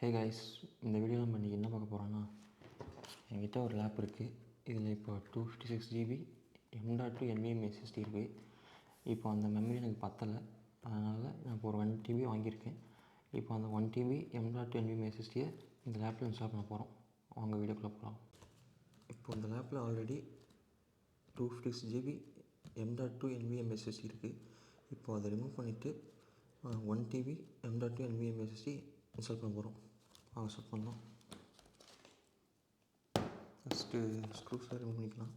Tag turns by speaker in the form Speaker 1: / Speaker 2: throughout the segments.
Speaker 1: Hey guys, இந்த வீடியோவில் நம்ம இன்றைக்கி என்ன பார்க்க போகிறோன்னா, என்கிட்ட ஒரு லேப் இருக்குது. இதில் இப்போ 256 GB M.2 NVMe SSD இருக்குது. இப்போ அந்த மெமரி எனக்கு பத்தலை, அதனால் நான் இப்போ ஒரு 1 TB வாங்கியிருக்கேன். இப்போ அந்த 1 TB M.2 NVMe SSDயை இந்த லேப்பில் இன்ஸ்டால் பண்ண போகிறோம். அவங்க வீடியோக்குள்ளே போகலாம். இப்போ இந்த லேப்பில் already 256 GB M.2 NVMe SSD இருக்குது. இப்போது அதை ரிமூவ் பண்ணிவிட்டு 1 TB M.2 NVMe SSD install பண்ண போகிறோம். வாங்க ஸ்டார்ட் பண்ணலாம். ஃபஸ்ட்டு ஸ்க்ரூஸை ரிமூவ் பண்ணிக்கலாம்.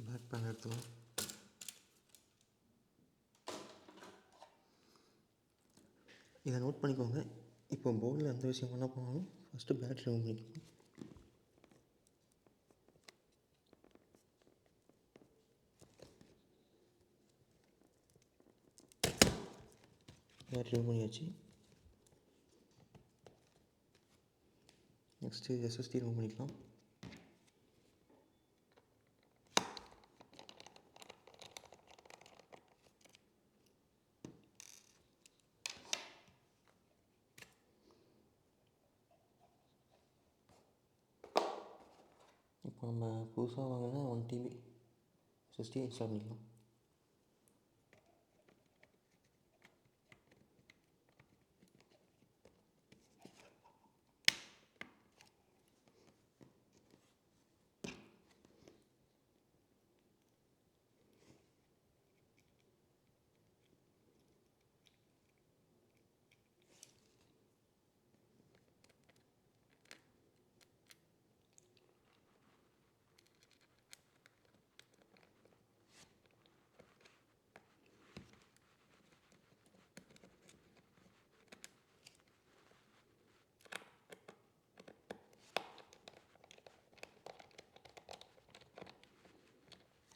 Speaker 1: பேக் பேன் எடுத்துக்கலாம். இதை நோட் பண்ணிக்கோங்க. இப்போ போர்டில் எந்த விஷயம் என்ன பண்ணாலும் ஃபஸ்ட்டு பேட்ரி ரிமூவ் பண்ணிக்கோங்க. பேட்ரி ரிமூவ் பண்ணியாச்சு. நெக்ஸ்ட்டு SSD ரிமூவ் பண்ணிக்கலாம். இப்போ நம்ம புதுசாக வாங்கினா 1 TB SSD இன்ஸ்டால் பண்ணிக்கலாம்.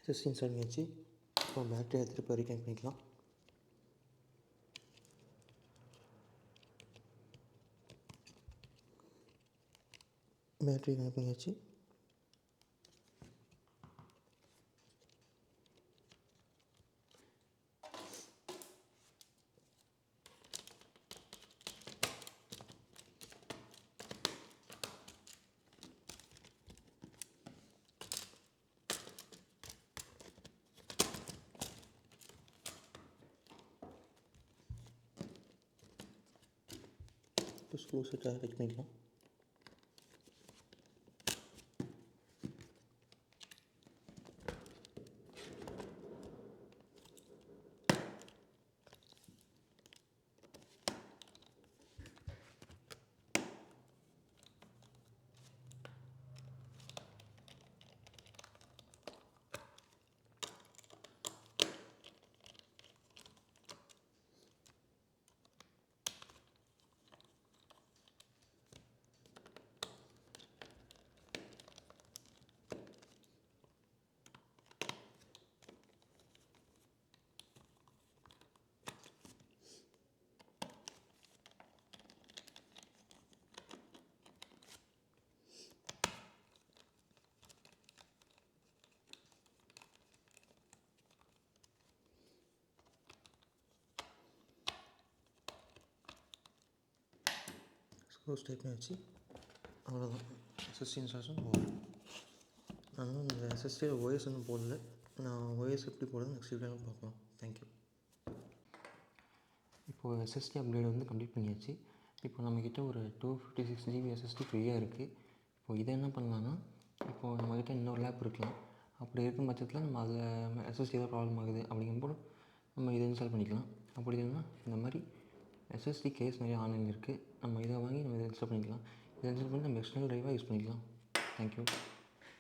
Speaker 1: SSD இன்ஸ்டால் பண்ணியாச்சு. இப்போ பேட்டரியை திருப்பி ரீகனெக்ட் பண்ணிக்கலாம். பேட்டரி கனெக்ட் பண்ணியாச்சு. இப்போ ஸ்க்ரூ செட்டை அட்டாச் பண்ணிக்கலாம். ஸ்க்ரூஸ் டைப் பண்ணியாச்சு. அவ்வளோதான், SSD இன்ஸ்டாலேஷன் போகும். ஆனால் இந்த SSD OS ஒன்றும் போடல. நான் OS எப்படி போடுறது நெக்ஸ்ட் வீடியோவில் பார்க்கலாம். தேங்க்யூ. இப்போது SSD அப்கிரேட் வந்து கம்ப்ளீட் பண்ணியாச்சு. இப்போ நம்மக்கிட்ட ஒரு 256 GB SSD ஃப்ரீயாக இருக்குது. இப்போது இதை என்ன பண்ணலான்னா, இப்போது நம்மக்கிட்ட இன்னொரு லேப் இருக்கலாம். அப்படி இருக்கும் பட்சத்தில் நம்ம அதில் SSD ஏதாவது ப்ராப்ளம் ஆகுது அப்படிங்கும்போது நம்ம இதை இன்ஸ்டால் பண்ணிக்கலாம். அப்படி இல்லைன்னா இந்த மாதிரி SSD கேஸ் நிறைய ஆன்லைனில் இருக்குது. நம்ம இதை வாங்கி நம்ம இதை இன்ஸ்டால் பண்ணிக்கலாம். இதை இன்ஸ்டால் பண்ணி நம்ம எக்ஸ்டர்னல் ட்ரைவாக யூஸ் பண்ணிக்கலாம். தேங்க்யூ.